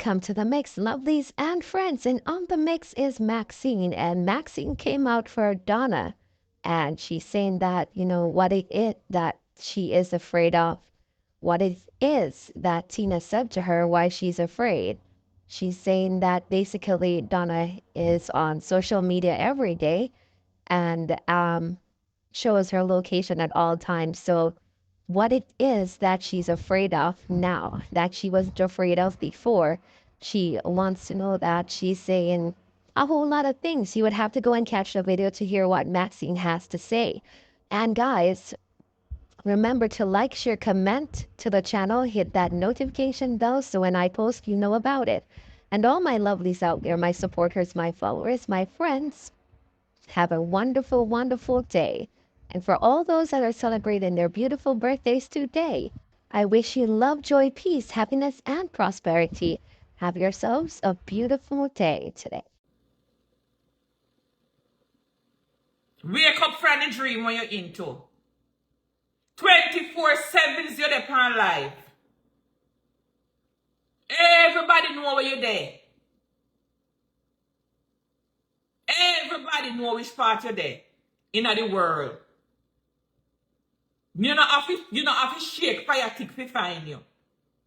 welcome to the mix, lovelies and friends. And on the mix is Maxine, and Maxine came out for Donna, and she's saying that what it is that she is afraid of, what it is that Tina said to her, why she's afraid. She's saying that basically Donna is on social media every day, and shows her location at all times. So what it is that she's afraid of now that she wasn't afraid of before. She wants to know that. She's saying a whole lot of things. You would have to go and catch the video to hear what Maxine has to say. And guys, remember to like, share, comment to the channel, hit that notification bell so when I post, you know about it. And all my lovelies out there, my supporters, my followers, my friends, have a wonderful, wonderful day. And for all those that are celebrating their beautiful birthdays today, I wish you love, joy, peace, happiness, and prosperity. Have yourselves a beautiful day today. Wake up from the dream when you're into. 24/7 you're there on live. Everybody know where you're there. Everybody know which part you're there in the world. You don't have to shake fire tick to find you.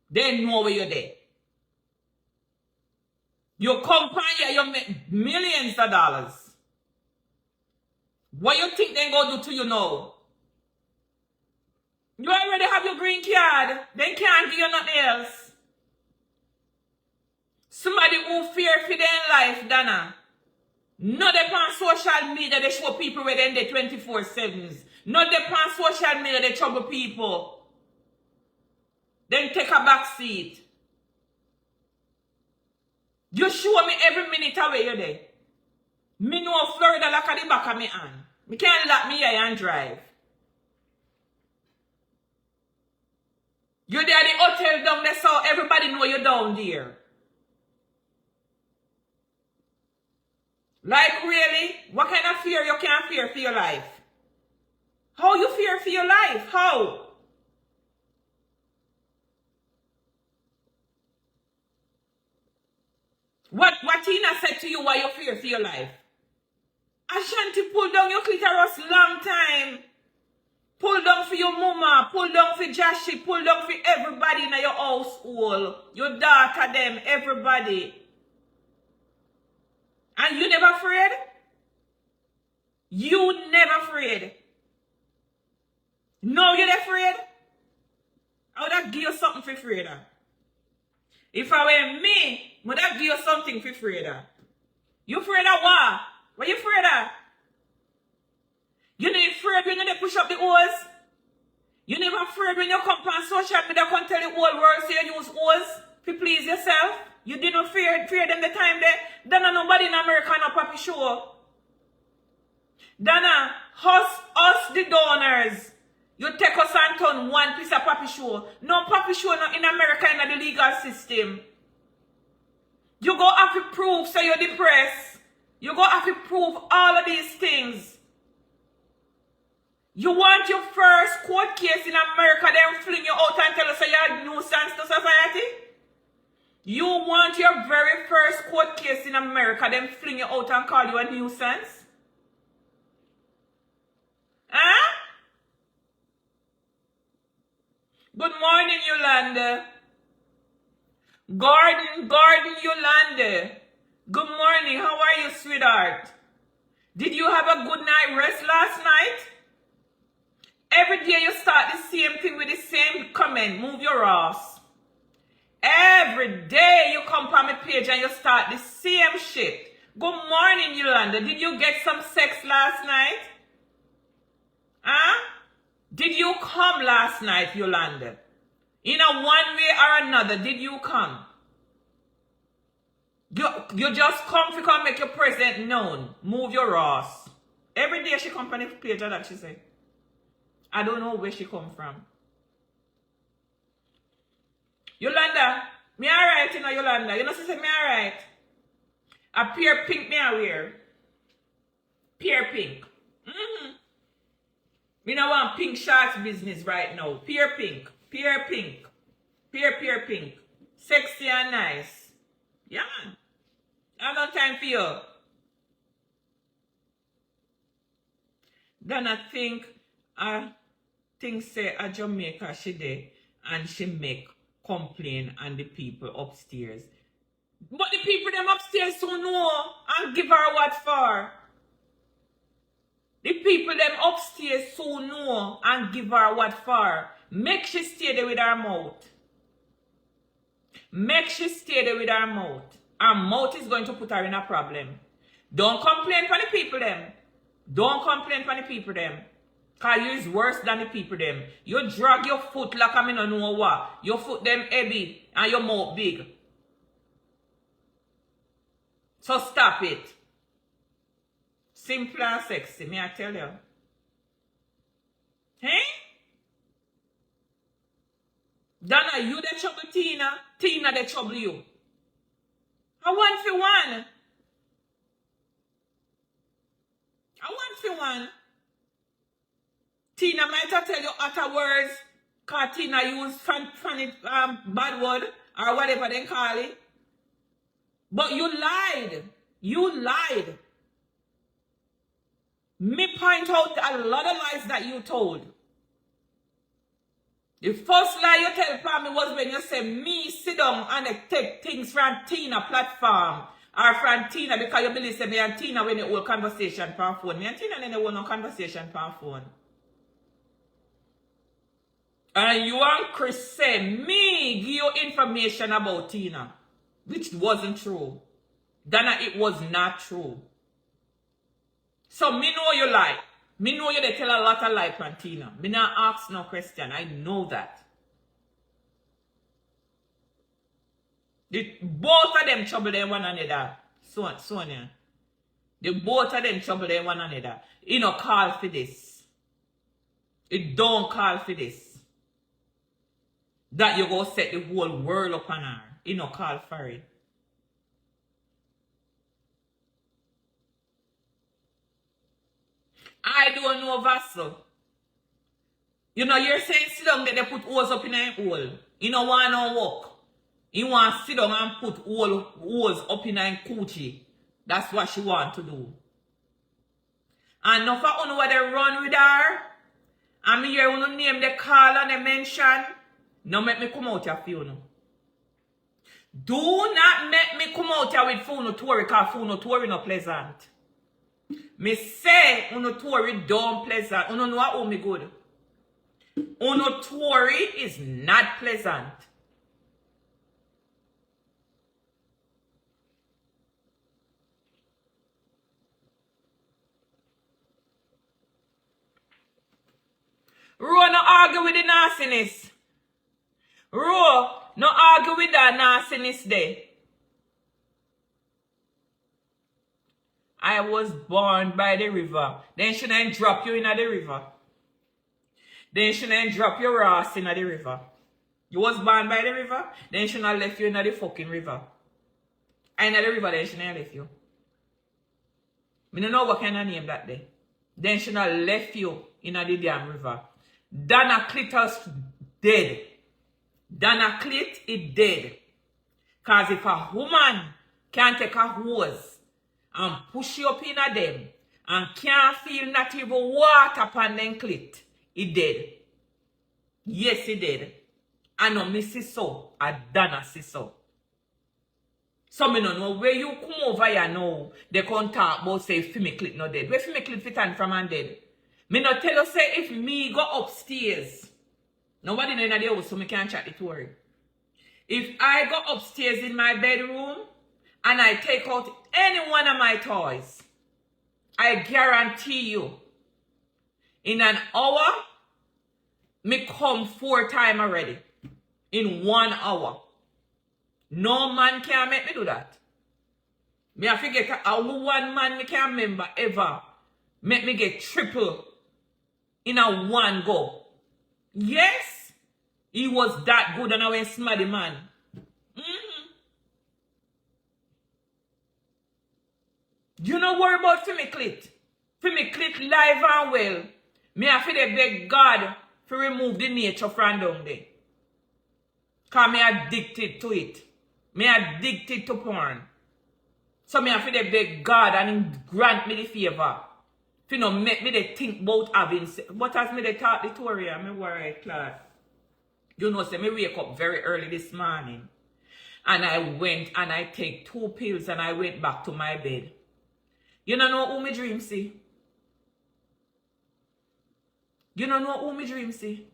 They know where you're there. You come from here, you make millions of dollars. What you think they gonna do to you now? You already have your green card. They can't give you nothing else. Somebody who fear for their life, Donna. Not they on social media, they show people where they're 24/7s. Not they on social media, they trouble people. Then take a back seat. You show me every minute away you're there. Me know Florida like at the back of me hand. Me can't lock me here and drive. You're there at the hotel down there, so everybody know you're down there. Like really? What kind of fear you can't fear for your life? How you fear for your life? How? What Tina said to you why you fear for your life? Ashanti pull down your clitoris long time. Pull down for your mama, pull down for Jashi, pull down for everybody in your household. Your daughter, them, everybody. And you never afraid? You never afraid. No, you're not afraid? I would have give you something for afraid of. If I were me, would have give you something for afraid of. You afraid of what? What you afraid of? You never afraid when they push up the hose? You never afraid when you come on social media and tell the whole world so you use hose to please yourself? You didn't fear them the time there. Donna, nobody in America no papi show. Donna, us the donors. You take us and turn one piece of papi show. No papi show not in America in the legal system. You go have to prove so you're depressed. You go have to prove all of these things. You want your first court case in America, then fling you out and tell us you're a nuisance to society? You want your very first court case in America, then fling you out and call you a nuisance? Huh? Good morning, Yolanda. Gordon Yolanda. Good morning. How are you, sweetheart? Did you have a good night rest last night? Every day you start the same thing with the same comment. Move your ass. Every day you come on my page and you start the same shit. Good morning, Yolanda. Did you get some sex last night? Huh? Did you come last night, Yolanda? In a one way or another, did you come? You just come to come make your presence known. Move your ass. Every day she come on the page that she say. I don't know where she come from. Yolanda, me alright, you know, Yolanda. You know, she said me alright. A pure pink me I wear. Pure pink. Me no want pink shorts business right now. Pure pink. Pure pink. Pure pink. Sexy and nice. Yeah, man. I have no time for you. Donna think say a Jamaica she there and she make complain and the people upstairs. But the people them upstairs so know and give her what for. The people them upstairs so know and give her what for. Make she stay there with her mouth. Make she stay there with her mouth. Her mouth is going to put her in a problem. Don't complain for the people them. Don't complain for the people them. Cause you is worse than the people them. You drag your foot like I don't know what. Your foot them heavy and your mouth big. So stop it. Simple and sexy, may I tell you. Hey? Donna, you the trouble Tina. Tina the trouble you. I want for one. I want for one. Tina might have tell you other words. Cause Tina use funny bad word or whatever they call it. But you lied. You lied. Me point out a lot of lies that you told. The first lie you tell for me was when you say me sit down and take things from Tina platform. Or from Tina because you believe me and Tina when you hold conversation per phone. Me and Tina then you hold no conversation per phone. And you and Kris say me give you information about Tina. Which wasn't true. Donna, it was not true. So me know you lie. Me know you they tell a lot of lie from Tina. Me not ask no question. I know that. Both of them trouble them one another. Sonia. The both of them trouble them one another. You know call for this. It don't call for this. That you go set the whole world upon her. You know call for it. I don't know Vassal. You know, you're saying sit down that they put holes up in a hole. You don't want no walk. You want to sit down and put holes up in a coochie. That's what she want to do. And now for you know what they run with her. And me hear you name the call and the mention. Now make me come out here for you now. Do not make me come out here with Funo Tori because Funo Tori no pleasant. Me say Uno Tori don't pleasant. Uno know how me good. Uno Tori is not pleasant. Ro no argue with the nastiness. Ro no argue with that nastiness there. I was born by the river. Then shouldn't drop you in the river. Then shouldn't drop your ass in the river. You was born by the river. Then shouldn't left you in the fucking river. And in the river then shouldn't left you. I don't know what kind of name that day. Then shouldn't left you in the damn river. Donna Clitus dead. Donna Clit is dead. Cause if a woman can take a hose and push you up in a them and can't feel not even water upon them clit, he dead. Yes, he dead. I know me see so, I Donna see so. So me no know where you come over here now, they can't talk about say if me clit no dead. Where me clit fit and from and dead? Me no tell you say if me go upstairs. Nobody know in the house so me can't chat it worry. If I go upstairs in my bedroom and I take out any one of my toys, I guarantee you, in an hour, me come 4 times already. In 1 hour. No man can make me do that. Me I forget a one man me can remember ever make me get triple in a one go. Yes, he was that good and I went smarty man. You know worry about for me clit. For me clit live and well. Me have to beg God to remove the nature from down there. Cause me addicted to it. Me addicted to porn. So me have to beg God and him grant me the favor. If you know, make me they think about having. But as me they talk the story, me worry, class. You know, say me wake up very early this morning. And I went and I take 2 pills and I went back to my bed. You don't know who me dream see? You don't know who me dream see?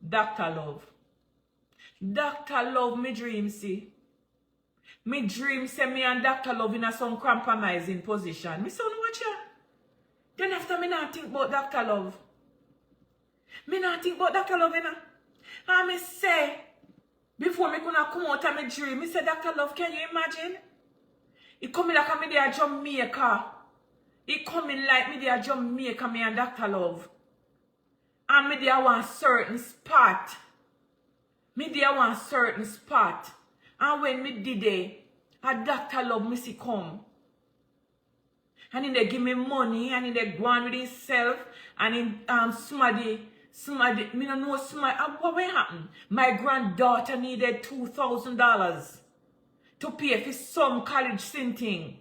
Dr. Love. Dr. Love me dream see. Me dream say me and Dr. Love in a some compromising position. Me son watch ya. Then after me not think about Dr. Love. Me not think about Dr. Love, you know. And me say, before me gonna come out of my dream, me say, Dr. Love, can you imagine? He coming like me there Jamaica. He coming like me there Jamaica, me and Dr. Love. And me there one certain spot. Me there one certain spot. And when me did it, a Dr. Love me see come. And he they give me money, and he they go on with himself, and he somebody, me no know somebody, what will happen? My granddaughter needed $2,000 to pay for some college thing.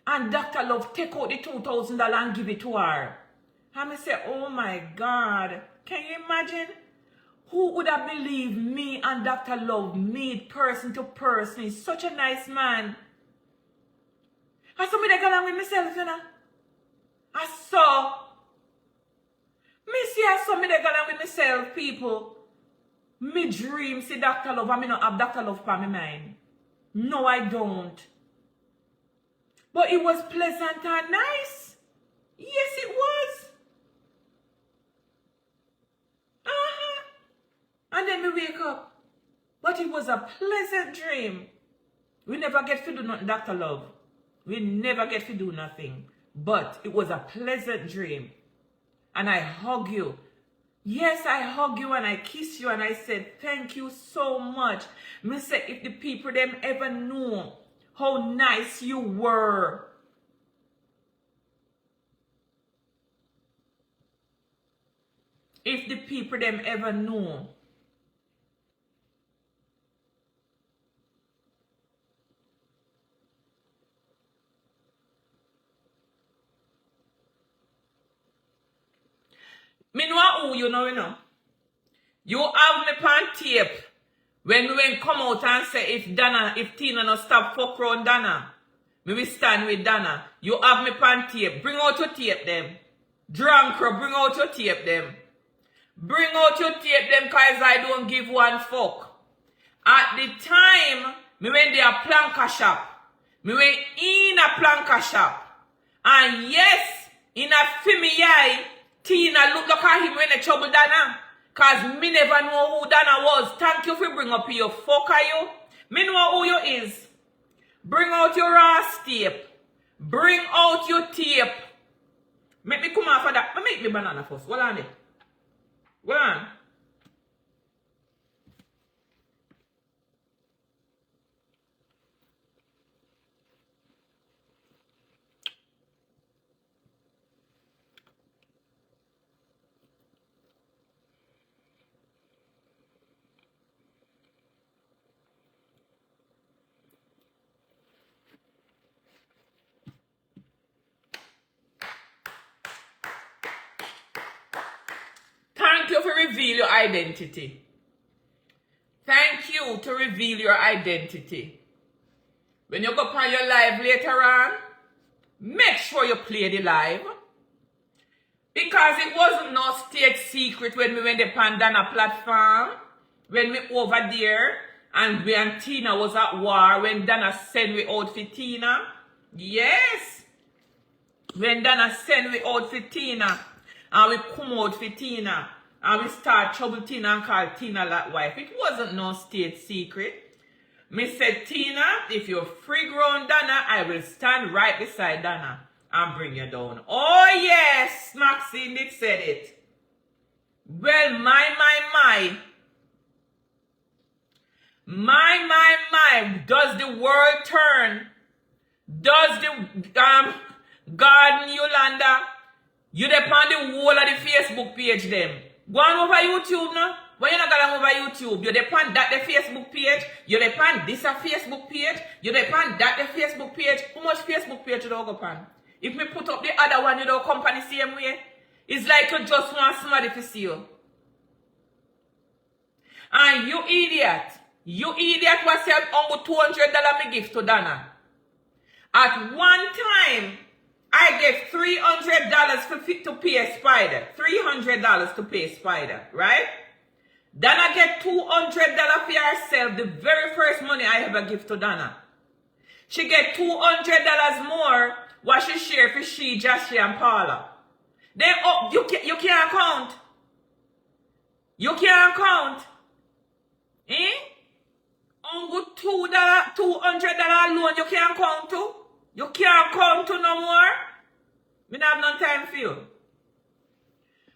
And Dr. Love take out the $2,000 and give it to her. And me say, oh my God, can you imagine? Who would have believed me and Dr. Love meet person to person? He's such a nice man. I saw me they go along with myself, you know. I saw me they go along with myself, people. Me dream see Dr. Love, and me not have Dr. Love for my mind. No, I don't. But it was pleasant and nice. Yes, it was. And then me wake up. But it was a pleasant dream. We never get to do nothing, Dr. Love. We never get to do nothing. But it was a pleasant dream. And I hug you. Yes, I hug you and I kiss you and I said, thank you so much. Me say, if the people them ever knew how nice you were. If the people them ever knew. Me know who you know, you know. You have me on tape when we come out and say if Tina no stop fuck round Donna, me will stand with Donna. You have me on tape. Bring out your tape them. Drunk, bring out your tape them. Bring out your tape them cause I don't give one fuck. At the time, me went there a planka shop. Me went in a planka shop. And yes, in a fimi Tina look at him when they trouble Donna. Cause me never know who Donna was. Thank you for bring up your fucker you. Me know who you is. Bring out your ass tape. Bring out your tape. Make me come off of that. Make me banana first. What on it? What on? Thank you for reveal your identity. Thank you to reveal your identity. When you go on your live later on, make sure you play the live. Because it wasn't no state secret when we went upon Donna platform. When we over there and we and Tina was at war. When Donna sent we out for Tina. Yes. When Donna sent we out for Tina. And we come out for Tina. And we start trouble Tina and call Tina that wife. It wasn't no state secret. Me said, Tina, if you're free grown Donna, I will stand right beside Donna and bring you down. Oh yes, Maxine did said it. Well, my. Does the world turn? Does the garden Yolanda? You depend on the whole of the Facebook page them. Go on over YouTube now. Why you not gonna over YouTube? You depend that the Facebook page. You depend this a Facebook page. You depend that the Facebook page. How much Facebook page you don't go pan? If me put up the other one, you don't come pan the same way. It's like you just want somebody to see you. And you idiot was say uncle $200 me gift to Donna. At one time, I gave $300 to pay a spider. $300 to pay a spider, right? Donna get $200 for herself, the very first money I ever give to Donna. She get $200 more what she share for she, Joshua, and Paula. Then you can't count. You can't count. Eh? Ungo $200 loan you can't count to? You can't count to no more? Me not have no time for you.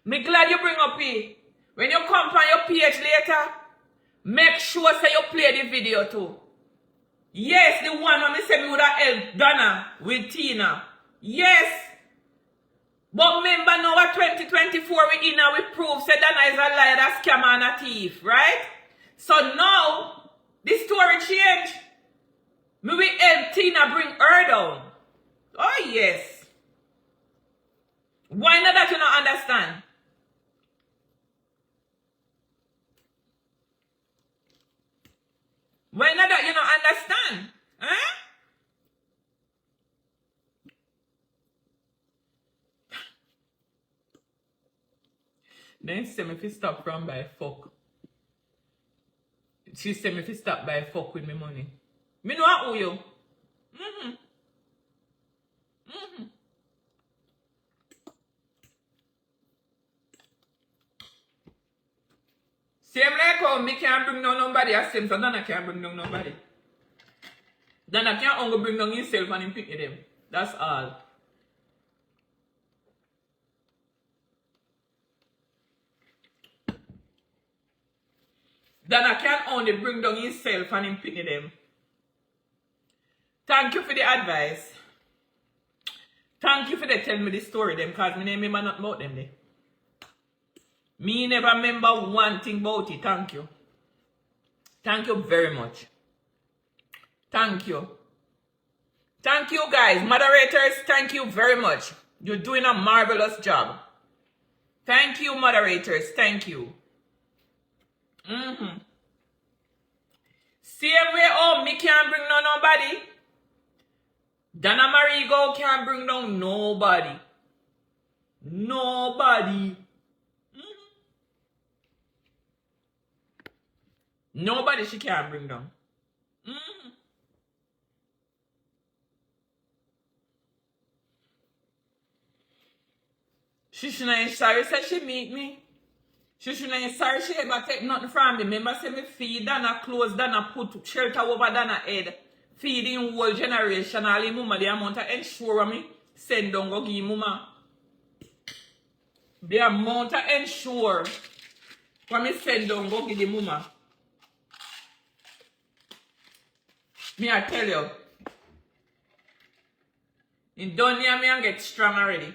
Me glad you bring up here. When you come on your page later, make sure say you play the video too. Yes, the one when me say me would have helped Donna with Tina. Yes. But remember now what 2024 we in now we prove say Donna is a liar, a scammer and a thief, right? So now, this story change. Me will help Tina bring her down. Oh yes. Why not that you not understand? Why not that you not understand? Huh? Then say me if you stop from by fuck. She said me if you stop by fuck with me money. Me know I owe you. Same like how me can't bring down nobody, as same so Donna can't bring down nobody. Donna can't only bring down himself and him pick them. That's all. Donna can only bring down himself and him pick them. Thank you for the advice. Thank you for the telling me the story them, because me never remember nothing about them there. Me never remember one thing about it. Thank you. Thank you very much. Thank you. Thank you guys. Moderators, thank you very much. You're doing a marvelous job. Thank you, moderators. Thank you. Same way, oh, me can't bring down nobody. Donna Marigo can't bring down nobody. Nobody. Nobody she can't bring down. She shouldn't sorry say she meet me. She shouldn't sorry she ever take nothing from me. Remember say me feed Donna clothes, Donna put shelter over Donna head. Feeding whole generation, all the mama, the amount of ensure me send down go give mama. The amount of ensure when me send down go give the mama. Me I tell you. In done here me and get strong already.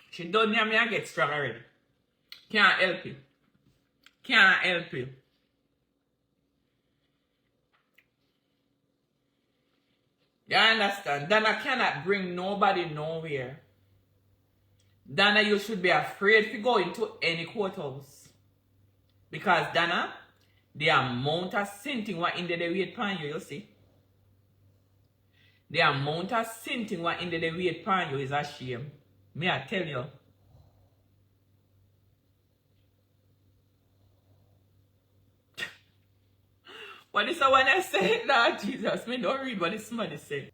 She done here me and get strong already. Can't help you. Can't help you. You understand? Donna cannot bring nobody nowhere. Donna, you should be afraid to go into any courthouse. Because Donna, the amount of sinting what in the wait upon you see. The amount of sinting what in the wait upon you is a shame. Me I tell you. What is the one I say? Lord Jesus, me don't read what this somebody say.